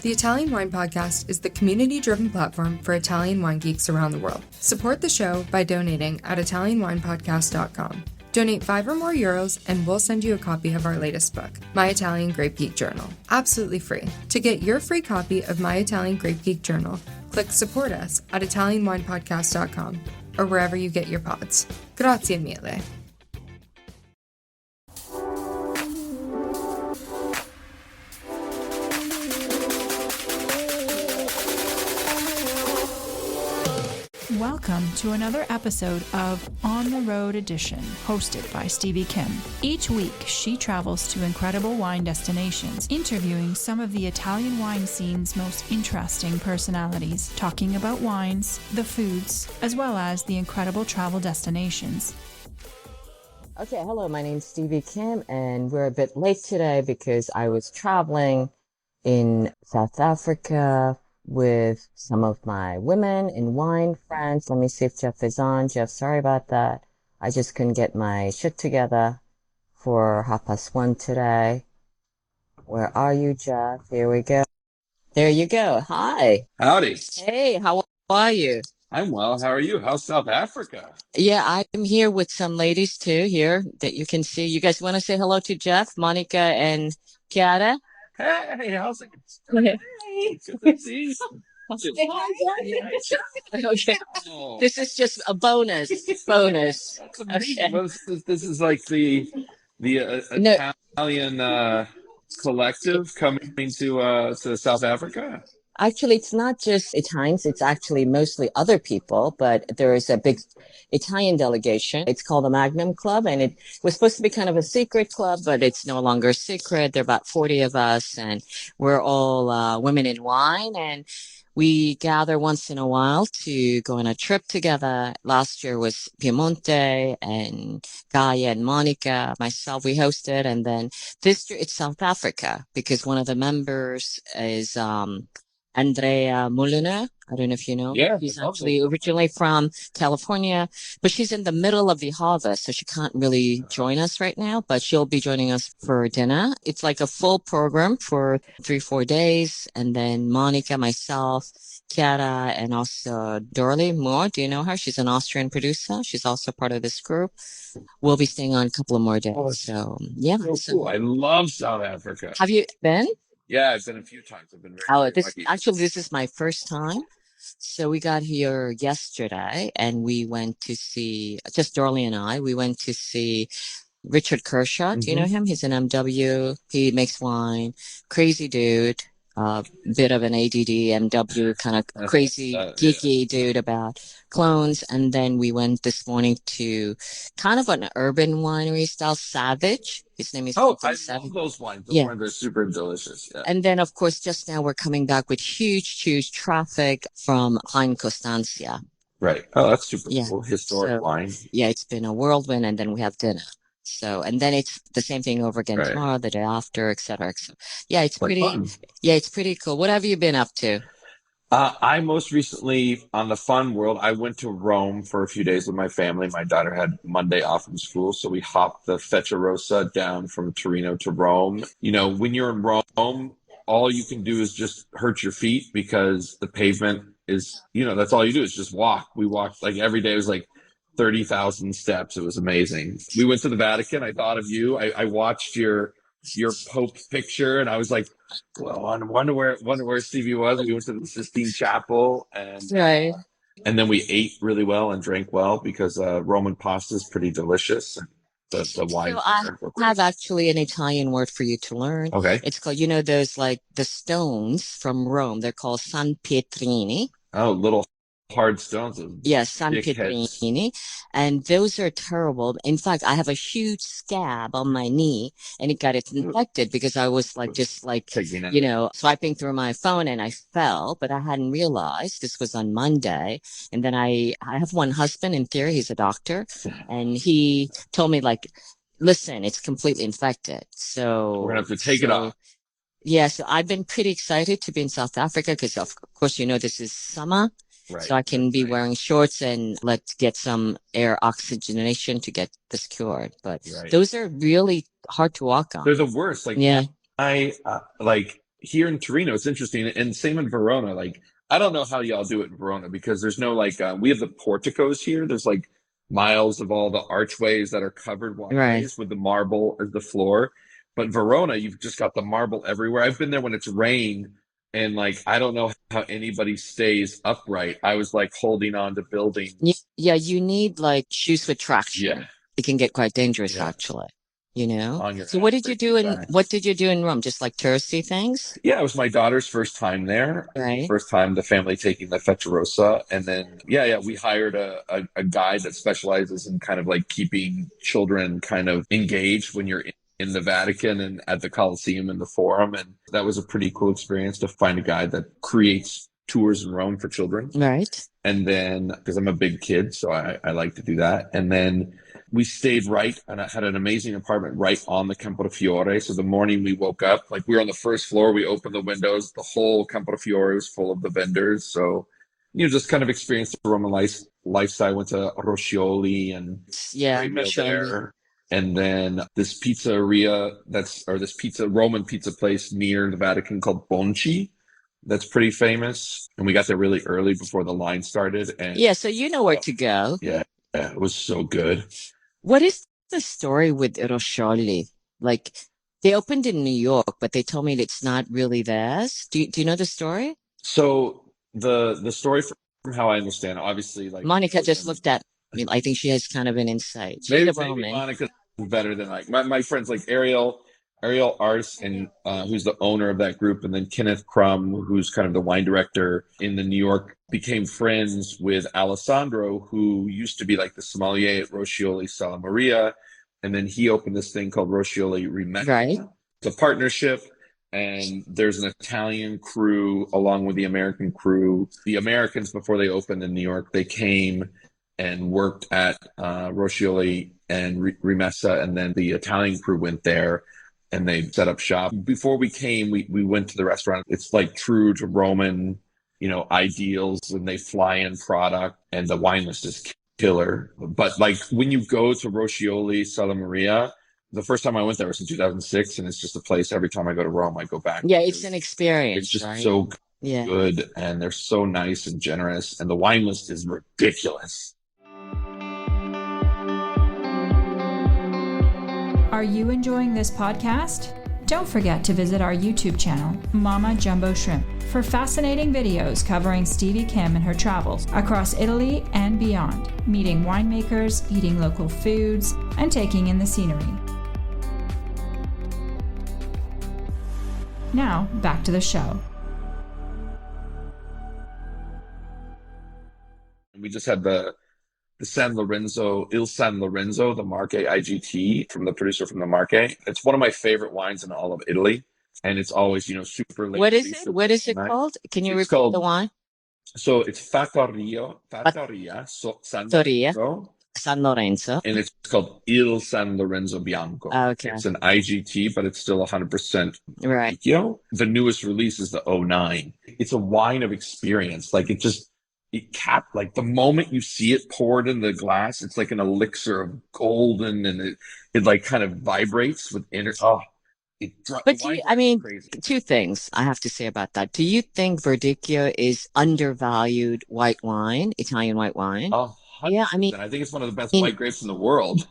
The Italian Wine Podcast is the community-driven platform for Italian wine geeks around the world. Support the show by donating at ItalianWinepodcast.com. Donate €5 or more and we'll send you a copy of our latest book, My Italian Grape Geek Journal, absolutely free. To get your free copy of My Italian Grape Geek Journal, click support us at ItalianWinepodcast.com or wherever you get your pods. Grazie mille. Welcome to another episode of On the Road Edition, hosted by Stevie Kim. Each week, she travels to incredible wine destinations, interviewing some of the Italian wine scene's most interesting personalities, talking about wines, the foods, as well as the incredible travel destinations. Okay, hello, my name's Stevie Kim, and we're a bit late today because I was traveling in South Africa with some of my women in wine friends. Let me see if Jeff is on. Jeff, sorry about that. I just couldn't get my shit together for 1:30 today. Where are you, Jeff? Here we go. There you go. Hi. Howdy. Hey, how are you? I'm well. How are you? How's South Africa? Yeah, I'm here with some ladies too here that you can see. You guys want to say hello to Jeff, Monica, and Chiara? Hey, how's it Go ahead. Hey, good to see you. Okay. Oh, This is just a bonus. Bonus. that's amazing. Okay. Well, this is like the No, Italian collective coming to South Africa. actually, it's not just Italians. It's actually mostly other people, but there is a big Italian delegation. It's called the Magnum Club, and it was supposed to be kind of a secret club, but it's no longer a secret. There are about 40 of us, and we're all women in wine, and we gather once in a while to go on a trip together. Last year was Piemonte, and Gaia and Monica, myself, we hosted, and then this year it's South Africa because one of the members is Andrea Molina. I don't know if you know. Yeah, She's lovely. actually originally from California, but she's in the middle of the harvest, so she can't really join us right now, but she'll be joining us for dinner. It's like a full program for 3-4 days. And then Monica, myself, Chiara, and also Dorley Moore. Do you know her? She's an Austrian producer. She's also part of this group. We'll be staying on a couple of more Oh, days. that's So, yeah. so So, cool. I love South Africa. have you been? Yeah, I've been a few times. I've been very, Oh, very lucky. this is my first time. So we got here yesterday and we went to see, just Dorley and I, we went to see Richard Kershaw. Do you know hmm him? He's an MW. He makes wine. Crazy dude. Bit of an ADD, MW, kind of crazy, Yeah. geeky dude about clones. And then we went this morning to kind of an urban winery style, Savage. His name is Oh, I Quentin love Savage. those wines. Those Yeah. wines are super delicious. Yeah. And then, of course, just now we're coming back with huge traffic from Klein Costanza. Right. Oh, that's super Yeah. cool. Historic So, wine. yeah, it's been a whirlwind, and then we have dinner. So, and then it's the same thing over again Right. tomorrow, the day after, et cetera, et cetera. Yeah, it's Like fun. it's pretty cool. What have you been up to? I most recently, on the fun world, I went to Rome for a few days with my family. My daughter had Monday off from school, so we hopped the Frecciarossa down from Torino to Rome. You know, when you're in Rome, all you can do is just hurt your feet because the pavement is, that's all you do is just walk. We walked like every day. It was like 30,000 steps. It was amazing. We went to the Vatican. I thought of you. I watched your Pope picture, and I was like, well, I wonder where Stevie was. We went to the Sistine Chapel, Right. and then we ate really well and drank well because Roman pasta is pretty delicious. And the So wines I were great. have actually an Italian word for you to learn. Okay. It's called, those like the stones from Rome. They're called San Pietrini. Oh, little hard stones. Yes, San Dickheads. Pietrini. And those are terrible. In fact, I have a huge scab on my knee and it got infected because I was just Taking it. swiping through my phone and I fell, but I hadn't realized this was on Monday. And then I have one husband in theory, he's a doctor, and he told me listen, it's completely infected. We're gonna have to take it off. Yeah, so I've been pretty excited to be in South Africa because of course, this is summer. Right. So I can be wearing shorts and let's get some air oxygenation to get this cured. But Right. those are really hard to walk on. They're the worst. Like Yeah. I here in Torino, it's interesting, and same in Verona. Like, I don't know how y'all do it in Verona because there's no like we have the porticos here. There's like miles of all the archways that are covered Right. walkways with the marble as the floor. But Verona, you've just got the marble everywhere. I've been there when it's rained, and like I don't know how anybody stays upright. I was like holding on to buildings. Yeah, you need like shoes with traction. Yeah, It can get quite dangerous, yeah, actually, you know? on your So ass. what did you do in Rome? Just like touristy things? Yeah, it was my daughter's first time there. Right. First time the family taking the Fecciarossa. And then, yeah, we hired a guide that specializes in kind of like keeping children kind of engaged when you're in the Vatican and at the Colosseum and the Forum. And that was a pretty cool experience to find a guide that creates tours in Rome for children. Right. And then, because I'm a big kid, so I like to do that. And then we stayed right, and I had an amazing apartment right on the Campo Fiore. So the morning we woke up, like we were on the first floor, we opened the windows, the whole Campo Fiore was full of the vendors. So, just kind of experienced the Roman lifestyle. Went to Roscioli and great meal there. And then this pizzeria this Roman pizza place near the Vatican called Bonci. That's pretty famous. And we got there really early before the line started. And yeah, so you know where to go. Yeah, it was so good. What is the story with Roscioli? Like, they opened in New York, but they told me it's not really theirs. Do you know the story? So the story from how I understand, obviously, like Monica just looked at me. I think she has kind of an insight. She's maybe a Roman. Monica's better than like my friends like Ariel Ars, and who's the owner of that group, and then Kenneth Crum, who's kind of the wine director in the New York, became friends with Alessandro, who used to be like the sommelier at Roscioli Sala Maria, and then he opened this thing called Roscioli Rimessa. Right. It's a partnership, and there's an Italian crew along with the American crew. The Americans, before they opened in New York, they came and worked at Roscioli and Rimessa, and then the Italian crew went there and they set up shop. Before we came, we went to the restaurant. It's like true to Roman, ideals, and they fly in product, and the wine list is killer. But like when you go to Roscioli Sala Maria, the first time I went there was in 2006, and it's just a place every time I go to Rome, I go back. Yeah, it's an experience. It's just right? so good, and they're so nice and generous, and the wine list is ridiculous. Are you enjoying this podcast? Don't forget to visit our YouTube channel, Mama Jumbo Shrimp, for fascinating videos covering Stevie Kim and her travels across Italy and beyond, meeting winemakers, eating local foods, and taking in the scenery. Now, back to the show. We just had the San Lorenzo, Il San Lorenzo, the Marche IGT from the producer from the Marche. It's one of my favorite wines in all of Italy. And it's always, super late. What is it? What is it called? Can you repeat the wine? So it's Fattoria San Lorenzo. San Lorenzo. And it's called Il San Lorenzo Bianco. Okay. It's an IGT, but it's still 100% right. The newest release is the 09. It's a wine of experience. Like like the moment you see it poured in the glass, it's like an elixir of golden, and it like kind of vibrates with But two things I have to say about that. Do you think Verdicchio is undervalued white wine, Italian white wine? Yeah, I think it's one of the best white grapes in the world.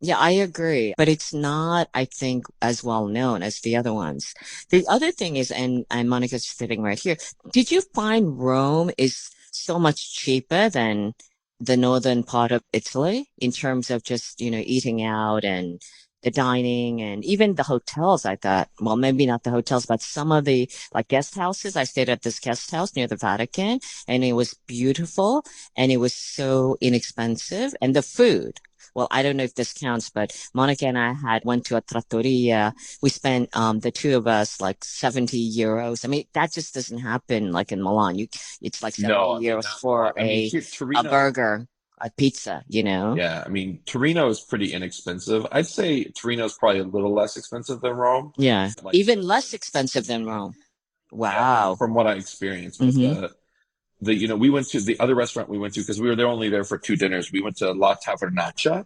Yeah, I agree. But it's not, I think, as well known as the other ones. The other thing is, and Monica's sitting right here, did you find Rome is so much cheaper than the northern part of Italy in terms of just, eating out and the dining and even the hotels? I thought, well, maybe not the hotels, but some of the like guest houses. I stayed at this guest house near the Vatican, and it was beautiful, and it was so inexpensive. And the food, well, I don't know if this counts, but Monica and I went to a trattoria. We spent, the two of us, like 70 euros. I mean, that just doesn't happen like in Milan. It's like 70 euros for a burger, a pizza, Yeah, Torino is pretty inexpensive. I'd say Torino is probably a little less expensive than Rome. Yeah, even less expensive than Rome. Wow. Yeah, from what I experienced. Mm-hmm. We went to the other restaurant we went to because we were only there for 2 dinners. We went to La Tavernaccia,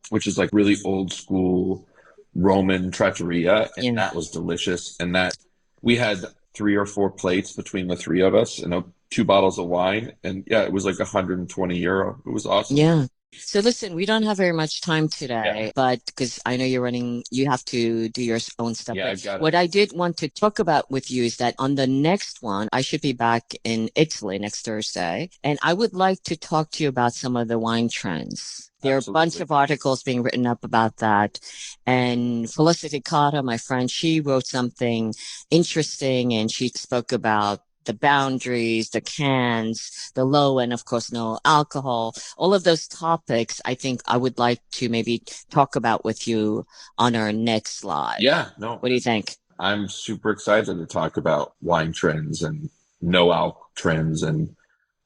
which is like really old school Roman trattoria, and that was delicious. And that We had 3 or 4 plates between the three of us and 2 bottles of wine. And yeah, it was like €120. It was awesome. Yeah. So listen, we don't have very much time Yeah. today, but because I know you have to do your own stuff. Yeah, But I've got what it. I did want to talk about with you is that on the next one, I should be back in Italy next Thursday, and I would like to talk to you about some of the wine trends. There are a bunch Absolutely. of articles being written up about that. And Felicity Cotta, my friend, she wrote something interesting and she spoke about the boundaries, the cans, the low end, of course, no alcohol, all of those topics. I think I would like to maybe talk about with you on our next live. Yeah, no, What do you think? I'm super excited to talk about wine trends and no alc trends. And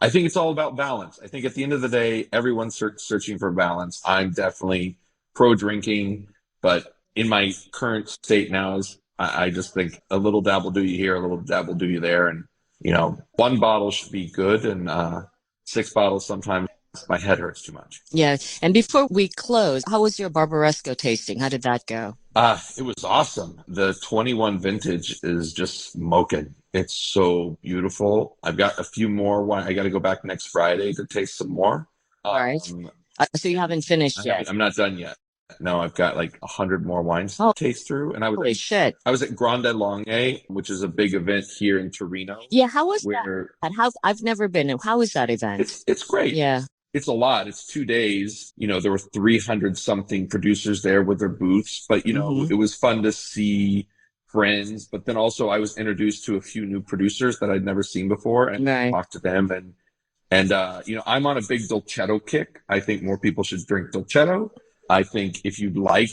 I think it's all about balance. I think at the end of the day, everyone's searching for balance. I'm definitely pro drinking, but in my current state now is I just think a little dabble do you here, a little dabble do you there. And, 1 bottle should be good. And 6 bottles, sometimes my head hurts too much. Yeah. And before we close, how was your Barbaresco tasting? How did that go? It was awesome. The 21 vintage is just smoking. It's so beautiful. I've got a few more wine. I got to go back next Friday to taste some more. All right. So you haven't finished yet? I'm not done yet. No, I've got like 100 more wines to taste through. And Holy shit. I was at Grande Longue, which is a big event here in Torino. Yeah. How was that? I've never been. How was that event? It's great. Yeah. It's a lot. It's 2 days. There were 300 something producers there with their booths, but it was fun to see friends. But then also I was introduced to a few new producers that I'd never seen before and talked to them. And I'm on a big Dolcetto kick. I think more people should drink Dolcetto. I think if you like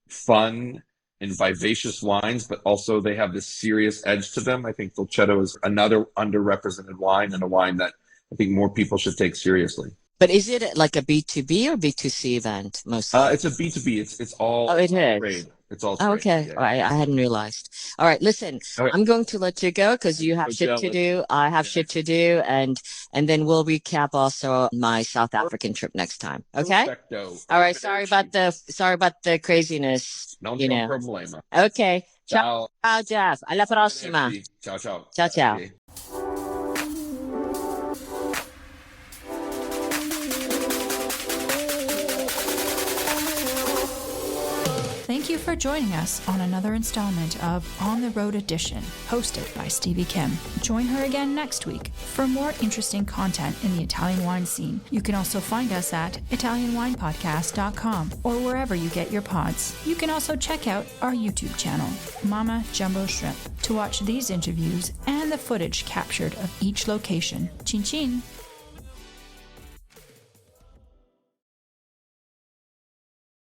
fun and vivacious wines, but also they have this serious edge to them, I think Dolcetto is another underrepresented wine and a wine that I think more people should take seriously. But is it like a B2B or B2C event mostly? It's a B2B. It's all it is. trade. It's all trade. Okay. Yeah. All right. I hadn't realized. All right. Listen, I'm going to let you go because you have shit to do. I have shit to do. And then we'll recap also my South African trip next time. Okay. Perfecto. All right. Sorry about the craziness. No problema. Okay. Ciao. Ciao, Jeff. Alla prossima. Ciao, ciao. Ciao, ciao. Okay. Thank you for joining us on another installment of On the Road Edition, hosted by Stevie Kim. Join her again next week for more interesting content in the Italian wine scene. You can also find us at ItalianWinePodcast.com or wherever you get your pods. You can also check out our YouTube channel, Mama Jumbo Shrimp, to watch these interviews and the footage captured of each location. Chin chin!